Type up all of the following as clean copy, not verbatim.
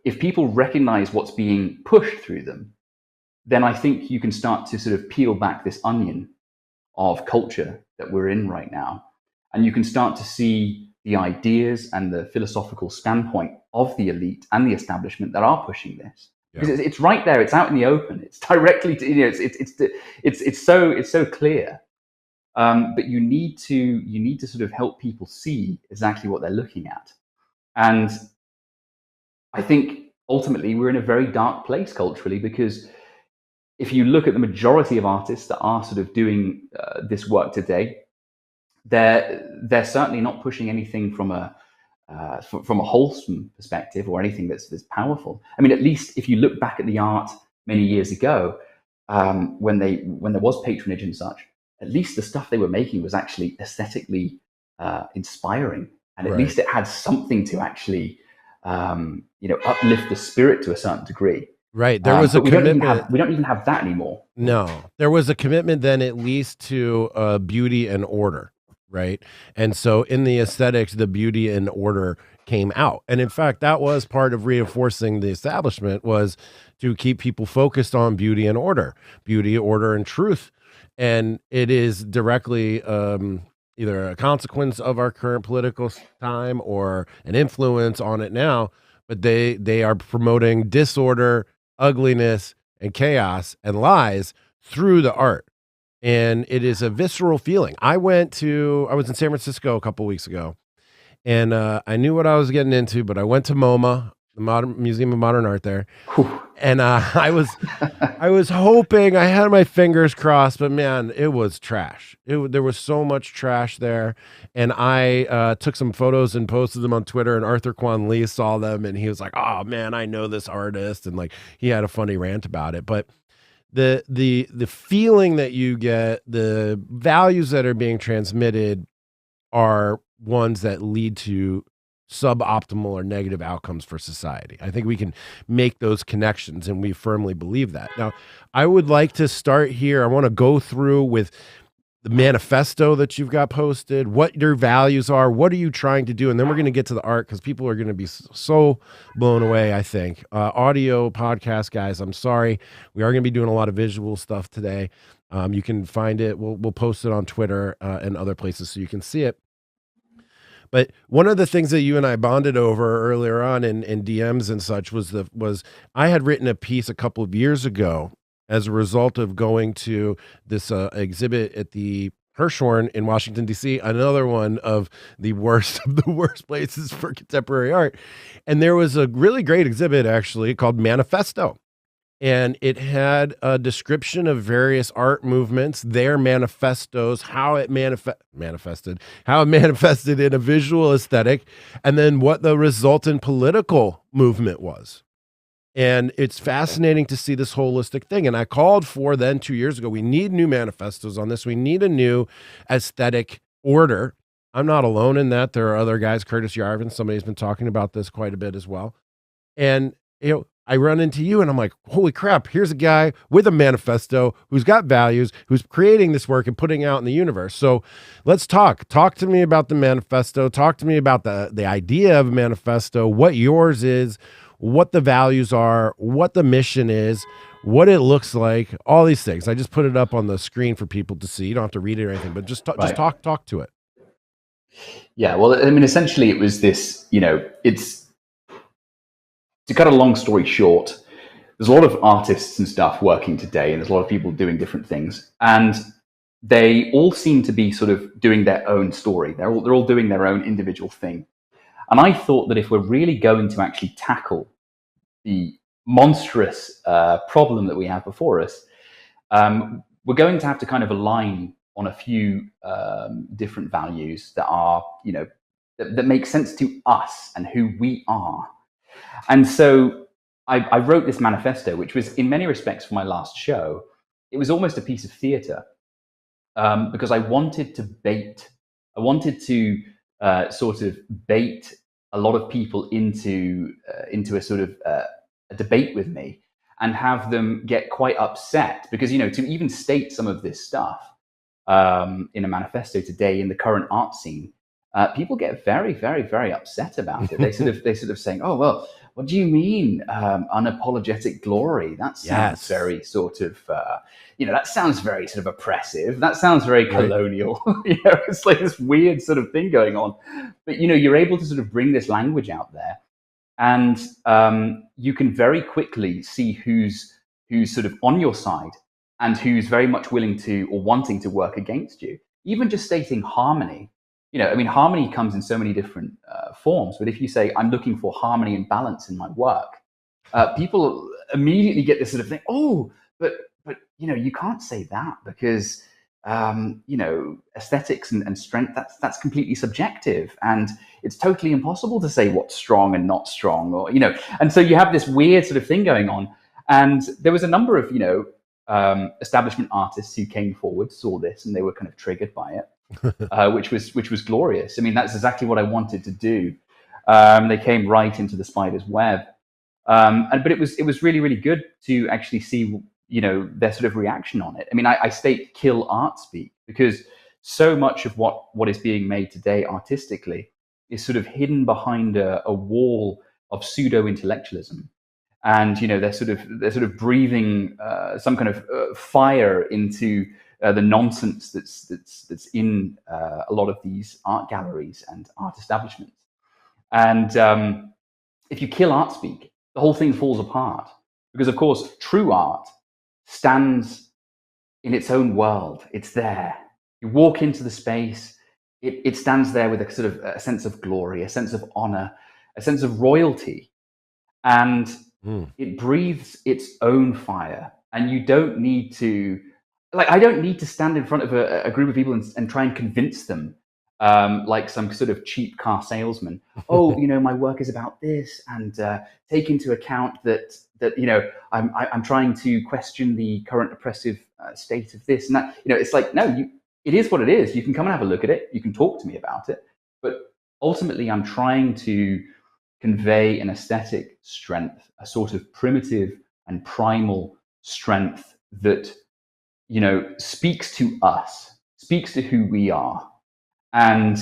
if people recognize what's being pushed through them, then I think you can start to sort of peel back this onion of culture that we're in right now. And you can start to see the ideas and the philosophical standpoint of the elite and the establishment that are pushing this. Yeah. Because it's right there, it's out in the open, it's directly to, it's so clear. But you need to sort of help people see exactly what they're looking at. And I think ultimately we're in a very dark place culturally, because if you look at the majority of artists that are sort of doing this work today, they're certainly not pushing anything from a wholesome perspective or anything that's powerful. I mean, at least if you look back at the art many years ago, when there was patronage and such, at least the stuff they were making was actually aesthetically inspiring, and at Right. least it had something to actually uplift the spirit to a certain degree. Right. There was a but commitment. We don't even have that anymore. No, there was a commitment then at least to beauty and order, right? And so in the aesthetics, the beauty and order came out. And in fact, that was part of reinforcing the establishment, was to keep people focused on beauty, order, and truth. And it is directly either a consequence of our current political time or an influence on it now. But they are promoting disorder, ugliness, and chaos and lies through the art. And it is a visceral feeling. I was in San Francisco a couple weeks ago, and I knew what I was getting into, but I went to MoMA, the Museum of Modern Art there. Whew. And I was hoping, I had my fingers crossed, but man, it was trash. There was so much trash there. And I took some photos and posted them on Twitter, and Arthur Kwan Lee saw them, and he was like, "Oh man, I know this artist." And like, he had a funny rant about it. But the feeling that you get, the values that are being transmitted are ones that lead to suboptimal or negative outcomes for society. I think we can make those connections, and we firmly believe that. Now, I would like to start here. I want to go through with the manifesto that you've got posted, what your values are, what are you trying to do, and then we're going to get to the art, because people are going to be so blown away, I think. Audio podcast guys, I'm sorry. We are going to be doing a lot of visual stuff today. You can find it. We'll post it on Twitter and other places so you can see it. But one of the things that you and I bonded over earlier on in DMs and such was I had written a piece a couple of years ago as a result of going to this exhibit at the Hirshhorn in Washington, D.C., another one of the worst places for contemporary art. And there was a really great exhibit, actually, called Manifesto. And it had a description of various art movements, their manifestos, how it manifested in a visual aesthetic, and then what the resultant political movement was. And it's fascinating to see this holistic thing. And I called for then 2 years ago, we need new manifestos on this. We need a new aesthetic order. I'm not alone in that. There are other guys, Curtis Yarvin, somebody's been talking about this quite a bit as well. And, I run into you and I'm like, holy crap, here's a guy with a manifesto who's got values, who's creating this work and putting it out in the universe. So let's talk. Talk to me about the manifesto. Talk to me about the idea of a manifesto, what yours is, what the values are, what the mission is, what it looks like, all these things. I just put it up on the screen for people to see. You don't have to read it or anything, but just talk to it. Yeah, well, I mean, essentially it was this, to cut a long story short, there's a lot of artists and stuff working today, and there's a lot of people doing different things, and they all seem to be sort of doing their own story. They're all doing their own individual thing. And I thought that if we're really going to actually tackle the monstrous problem that we have before us, we're going to have to kind of align on a few different values that are, that make sense to us and who we are. And so I wrote this manifesto, which was in many respects for my last show, it was almost a piece of theater, because I wanted to sort of bait a lot of people into a sort of a debate with me and have them get quite upset, because, to even state some of this stuff in a manifesto today in the current art scene, people get very, very, very upset about it. They sort of saying, "Oh well, what do you mean, unapologetic glory? That sounds Yes. very sort of, that sounds very sort of oppressive. That sounds very colonial. It's like this weird sort of thing going on. But, you're able to sort of bring this language out there, and you can very quickly see who's sort of on your side and who's very much willing to or wanting to work against you. Even just stating harmony, harmony comes in so many different forms. But if you say, I'm looking for harmony and balance in my work, people immediately get this sort of thing. Oh, but you can't say that because aesthetics and strength, that's completely subjective, and it's totally impossible to say what's strong and not strong, or and so you have this weird sort of thing going on. And there was a number of establishment artists who came forward, saw this, and they were kind of triggered by it, which was glorious. I mean, that's exactly what I wanted to do. They came right into the spider's web, but it was really, really good to actually see their sort of reaction on it. I mean, I state kill art speak, because so much of what is being made today artistically is sort of hidden behind a wall of pseudo intellectualism. And they're sort of breathing some kind of fire into the nonsense that's in a lot of these art galleries and art establishments. And if you kill art speak, the whole thing falls apart, because of course true art stands in its own world. It's there. You walk into the space, it stands there with a sort of a sense of glory, a sense of honor, a sense of royalty, and it breathes its own fire. And you don't need to, I don't need to stand in front of a group of people and try and convince them, like some sort of cheap car salesman. Oh, my work is about this, and take into account that I'm trying to question the current oppressive state of this and that. It's like, no, it is what it is. You can come and have a look at it. You can talk to me about it. But ultimately, I'm trying to convey an aesthetic strength, a sort of primitive and primal strength that speaks to us, speaks to who we are. And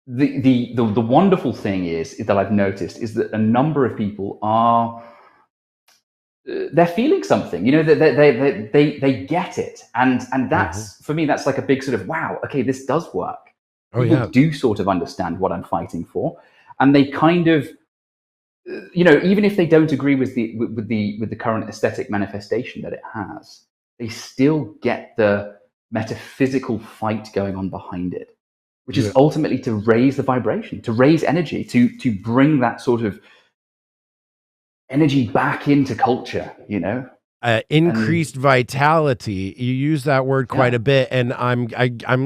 the wonderful thing is that I've noticed is that a number of people are they're feeling something. They get it, and that's for me, that's like a big sort of wow. Okay, this does work. People do sort of understand what I'm fighting for, and they kind of, even if they don't agree with the current aesthetic manifestation that it has, they still get the metaphysical fight going on behind it, which is ultimately to raise the vibration, to raise energy, to bring that sort of energy back into culture, increased vitality. You use that word quite a bit, and I'm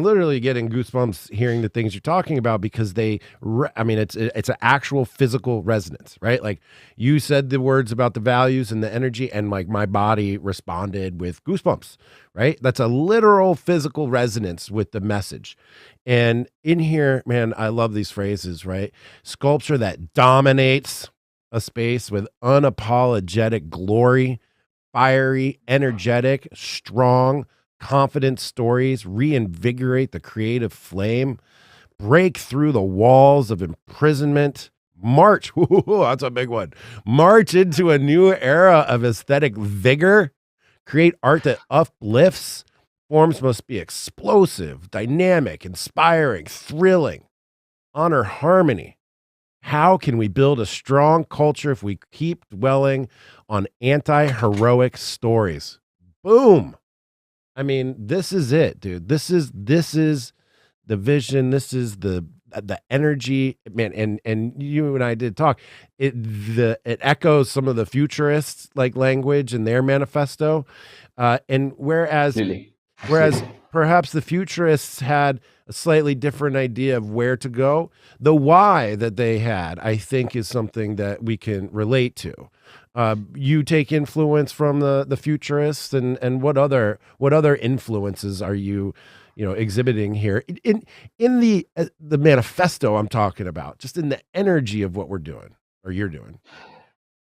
literally getting goosebumps hearing the things you're talking about, because it's an actual physical resonance, right? Like, you said the words about the values and the energy, and like my body responded with goosebumps, right? That's a literal physical resonance with the message. And in here, man, I love these phrases, right? Sculpture that dominates a space with unapologetic glory, fiery, energetic, strong, confident stories, reinvigorate the creative flame, break through the walls of imprisonment, march, that's a big one, march into a new era of aesthetic vigor, create art that uplifts. Forms must be explosive, dynamic, inspiring, thrilling, honor harmony. How can we build a strong culture if we keep dwelling on anti-heroic stories? Boom. I mean, this is it, dude. This is the vision. This is the energy, man. And you and I did talk. It echoes some of the futurists like language in their manifesto. And whereas perhaps the futurists had a slightly different idea of where to go, the why that they had, I think, is something that we can relate to. You take influence from the futurists, and what other influences are you exhibiting here in the manifesto I'm talking about, just in the energy of what we're doing or you're doing?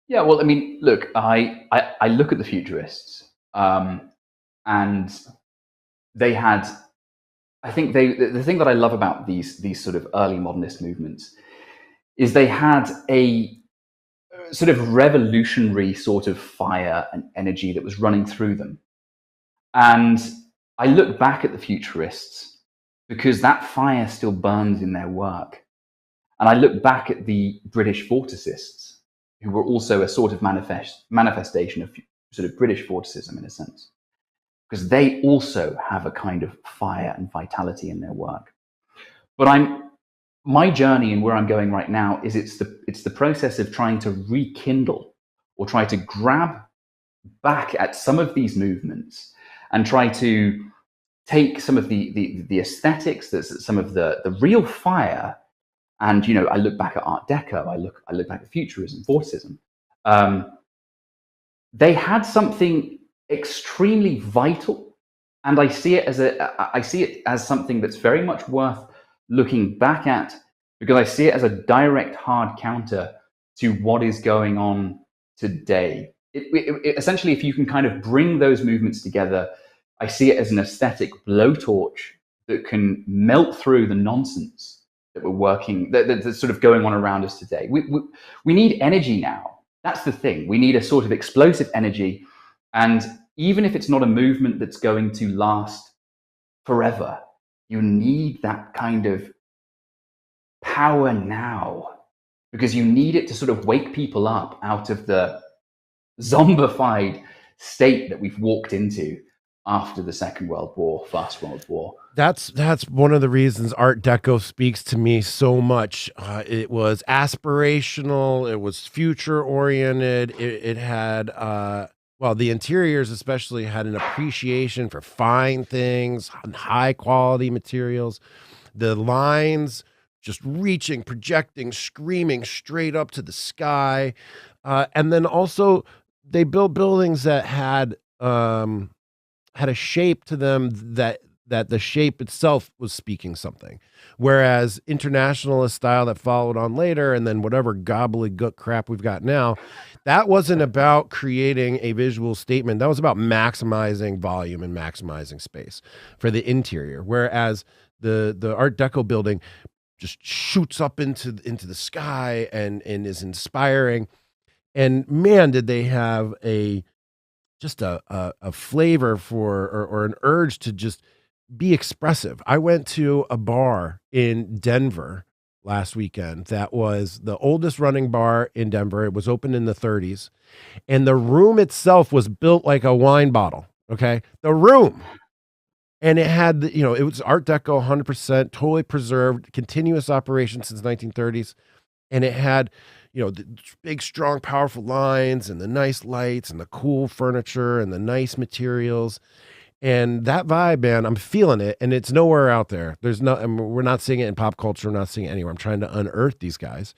Yeah, well, I mean, look, I look at the futurists, and they had, I think the thing that I love about these sort of early modernist movements is they had a sort of revolutionary sort of fire and energy that was running through them. And I look back at the futurists because that fire still burns in their work. And I look back at the British vorticists, who were also a sort of manifestation of sort of British vorticism in a sense, because they also have a kind of fire and vitality in their work. But my journey and where I'm going right now is it's the process of trying to rekindle or try to grab back at some of these movements and try to take some of the aesthetics, some of the real fire. And I look back at Art Deco, I look back at Futurism, Vorticism. They had something extremely vital, and I see it as something that's very much worth looking back at, because I see it as a direct hard counter to what is going on today. Essentially, if you can kind of bring those movements together, I see it as an aesthetic blowtorch that can melt through the nonsense that we're working, that's sort of going on around us today. We need energy now. That's the thing. We need a sort of explosive energy. And even if it's not a movement that's going to last forever, you need that kind of power now, because you need it to sort of wake people up out of the zombified state that we've walked into after the Second World War, First World War. That's one of the reasons Art Deco speaks to me so much. It was aspirational. It was future oriented. It had, well, the interiors especially had an appreciation for fine things, high quality materials. The lines just reaching, projecting, screaming straight up to the sky. And then also they built buildings that had a shape to them that the shape itself was speaking something. Whereas internationalist style that followed on later, and then whatever gobbledygook crap we've got now, that wasn't about creating a visual statement. That was about maximizing volume and maximizing space for the interior. Whereas the Art Deco building just shoots up into the sky and is inspiring. And man, did they have just a flavor for, or an urge to just be expressive. I went to a bar in Denver last weekend that was the oldest running bar in Denver. It was opened in the 30s, and the room itself was built like a wine bottle. Okay, the room, and it had it was Art Deco, 100%, totally preserved, continuous operation since 1930s, and it had the big, strong, powerful lines and the nice lights and the cool furniture and the nice materials. And that vibe, man, I'm feeling it, and it's nowhere out there. We're not seeing it in pop culture. We're not seeing it anywhere. I'm trying to unearth these guys.